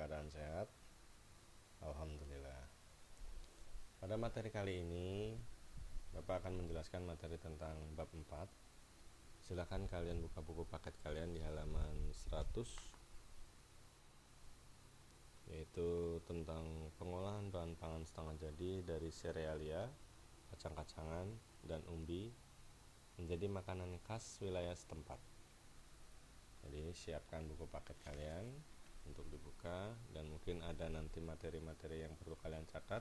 keadaan sehat? Alhamdulillah. Pada materi kali ini Bapak akan menjelaskan materi tentang bab 4. Silakan kalian buka buku paket kalian di halaman 100, yaitu tentang pengolahan bahan pangan setengah jadi dari serealia, kacang-kacangan, dan umbi menjadi makanan khas wilayah setempat. Jadi siapkan buku paket kalian untuk dibuka, dan mungkin ada nanti materi-materi yang perlu kalian catat.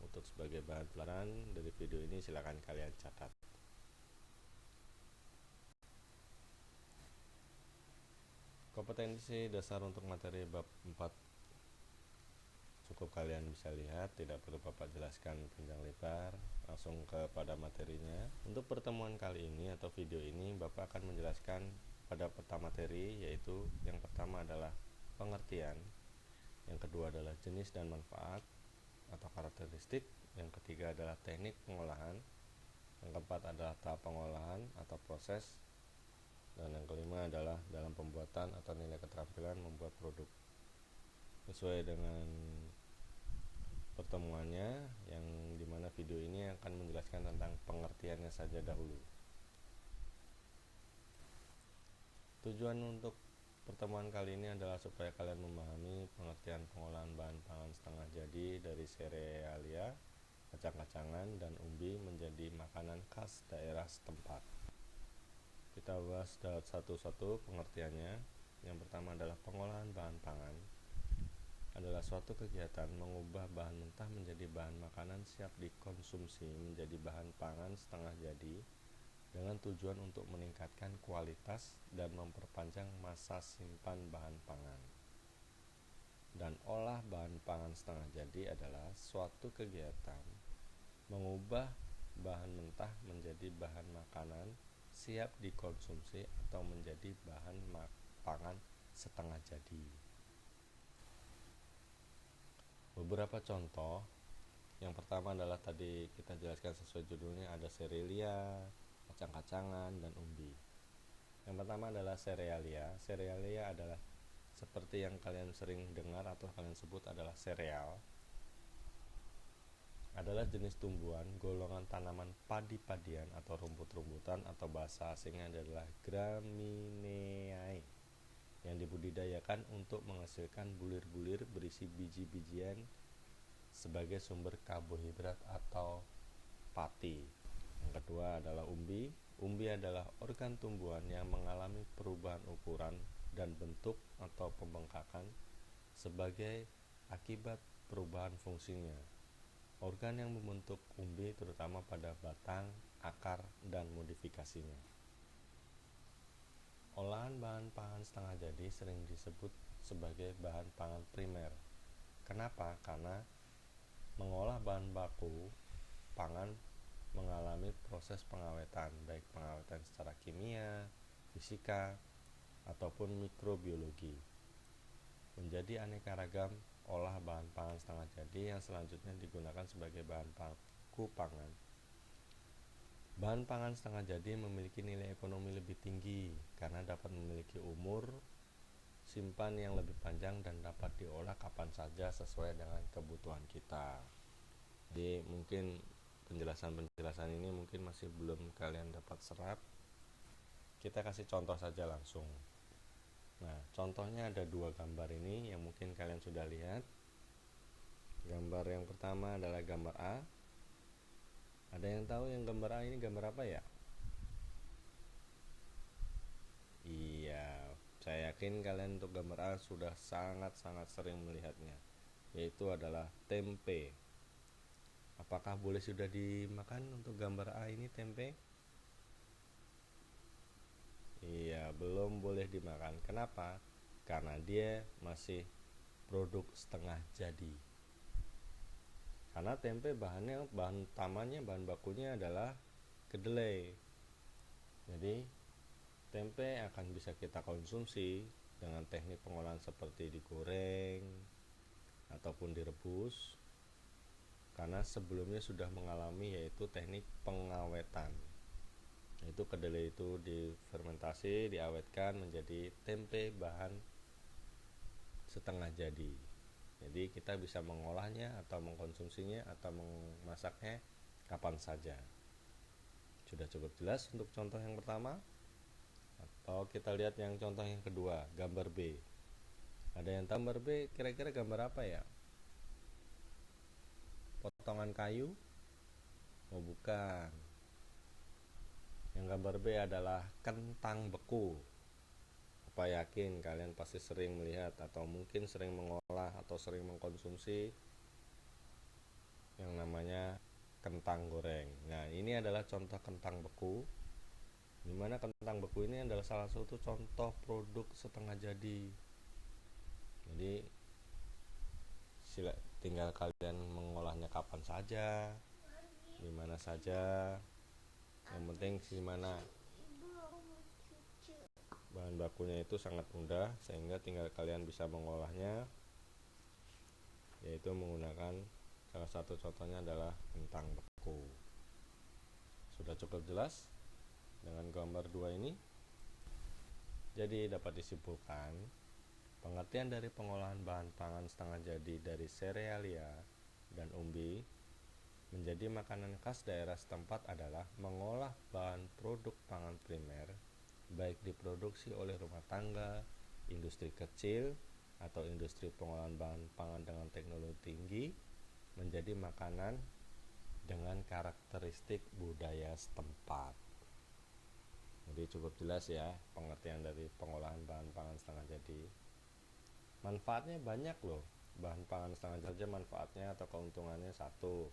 Untuk sebagai bahan pelajaran dari video ini silakan kalian catat. Kompetensi dasar untuk materi bab 4 cukup kalian bisa lihat, tidak perlu Bapak jelaskan panjang lebar, langsung kepada materinya. Untuk pertemuan kali ini atau video ini Bapak akan menjelaskan pada peta materi, yaitu yang pertama adalah pengertian, yang kedua adalah jenis dan manfaat atau karakteristik, yang ketiga adalah teknik pengolahan, yang keempat adalah tahap pengolahan atau proses, dan yang kelima adalah dalam pembuatan atau nilai keterampilan membuat produk. Sesuai dengan pertemuannya, yang dimana video ini akan menjelaskan tentang pengertiannya saja dahulu. Tujuan untuk pertemuan kali ini adalah supaya kalian memahami pengertian pengolahan bahan pangan setengah jadi dari serealia, kacang-kacangan, dan umbi menjadi makanan khas daerah setempat. Kita bahas satu-satu pengertiannya. Yang pertama adalah pengolahan bahan pangan adalah suatu kegiatan mengubah bahan mentah menjadi bahan makanan siap dikonsumsi menjadi bahan pangan setengah jadi dengan tujuan untuk meningkatkan kualitas dan memperpanjang masa simpan bahan pangan. Dan olah bahan pangan setengah jadi adalah suatu kegiatan mengubah bahan mentah menjadi bahan makanan siap dikonsumsi atau menjadi bahan pangan setengah jadi. Beberapa contoh. Yang pertama adalah tadi kita jelaskan sesuai judulnya, ada serealia, kacang-kacangan, dan umbi. Yang pertama adalah serealia. Serealia adalah seperti yang kalian sering dengar atau kalian sebut adalah sereal. Adalah jenis tumbuhan golongan tanaman padi-padian atau rumput-rumputan, atau bahasa asingnya adalah Gramineae, yang dibudidayakan untuk menghasilkan bulir-bulir berisi biji-bijian sebagai sumber karbohidrat atau pati. Yang kedua adalah umbi. Umbi adalah organ tumbuhan yang mengalami perubahan ukuran dan bentuk atau pembengkakan sebagai akibat perubahan fungsinya. Organ yang membentuk umbi terutama pada batang, akar, dan modifikasinya. Olahan bahan pangan setengah jadi sering disebut sebagai bahan pangan primer. Kenapa? Karena mengolah bahan baku pangan mengalami proses pengawetan, baik pengawetan secara kimia, fisika, ataupun mikrobiologi, menjadi aneka ragam olah bahan pangan setengah jadi yang selanjutnya digunakan sebagai bahan baku pangan. Bahan pangan setengah jadi memiliki nilai ekonomi lebih tinggi karena dapat memiliki umur simpan yang lebih panjang dan dapat diolah kapan saja sesuai dengan kebutuhan kita. Jadi mungkin penjelasan ini mungkin masih belum kalian dapat serap. Kita kasih contoh saja langsung. Nah, contohnya ada dua gambar ini yang mungkin kalian sudah lihat. Gambar yang pertama adalah gambar A. Ada yang tahu yang gambar A ini gambar apa ya? Iya, saya yakin kalian untuk gambar A sudah sangat-sangat sering melihatnya, yaitu adalah tempe. Apakah boleh sudah dimakan untuk gambar A ini tempe? Iya, belum boleh dimakan. Kenapa? Karena dia masih produk setengah jadi. Karena tempe bahan utamanya, bahan bakunya adalah kedelai. Jadi tempe akan bisa kita konsumsi dengan teknik pengolahan seperti digoreng ataupun direbus, karena sebelumnya sudah mengalami yaitu teknik pengawetan, yaitu kedelai itu difermentasi, diawetkan menjadi tempe bahan setengah jadi. Jadi kita bisa mengolahnya atau mengkonsumsinya atau memasaknya kapan saja. Sudah cukup jelas untuk contoh yang pertama? Atau kita lihat yang contoh yang kedua, gambar B. Ada yang tahu gambar B kira-kira gambar apa ya? Potongan kayu? Oh bukan. Yang gambar B adalah kentang beku. Apa yakin kalian pasti sering melihat atau mungkin sering mengolah atau sering mengkonsumsi yang namanya kentang goreng. Nah, ini adalah contoh kentang beku. Dimana kentang beku ini adalah salah satu contoh produk setengah jadi. Jadi tinggal kalian mengolahnya kapan saja, dimana saja. Yang penting gimana bahan bakunya itu sangat mudah, sehingga tinggal kalian bisa mengolahnya, yaitu menggunakan salah satu contohnya adalah kentang beku. Sudah cukup jelas dengan gambar 2 ini? Jadi dapat disimpulkan, pengertian dari pengolahan bahan pangan setengah jadi dari serealia dan umbi menjadi makanan khas daerah setempat adalah mengolah bahan produk pangan primer, baik diproduksi oleh rumah tangga, industri kecil, atau industri pengolahan bahan pangan dengan teknologi tinggi, menjadi makanan dengan karakteristik budaya setempat. Jadi cukup jelas ya pengertian dari pengolahan bahan pangan setengah jadi. Manfaatnya banyak loh. Bahan pangan setengah jadi manfaatnya atau keuntungannya: satu,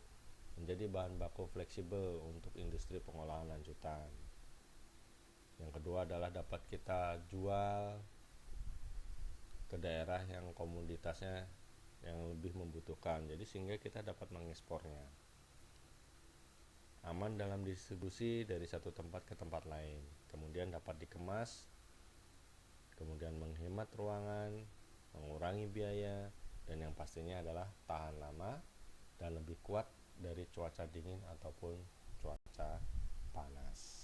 menjadi bahan baku fleksibel untuk industri pengolahan lanjutan. Yang kedua adalah dapat kita jual ke daerah yang komoditasnya yang lebih membutuhkan, jadi sehingga kita dapat mengekspornya. Aman dalam distribusi dari satu tempat ke tempat lain, kemudian dapat dikemas, kemudian menghemat ruangan, mengurangi biaya, dan yang pastinya adalah tahan lama dan lebih kuat dari cuaca dingin ataupun cuaca panas.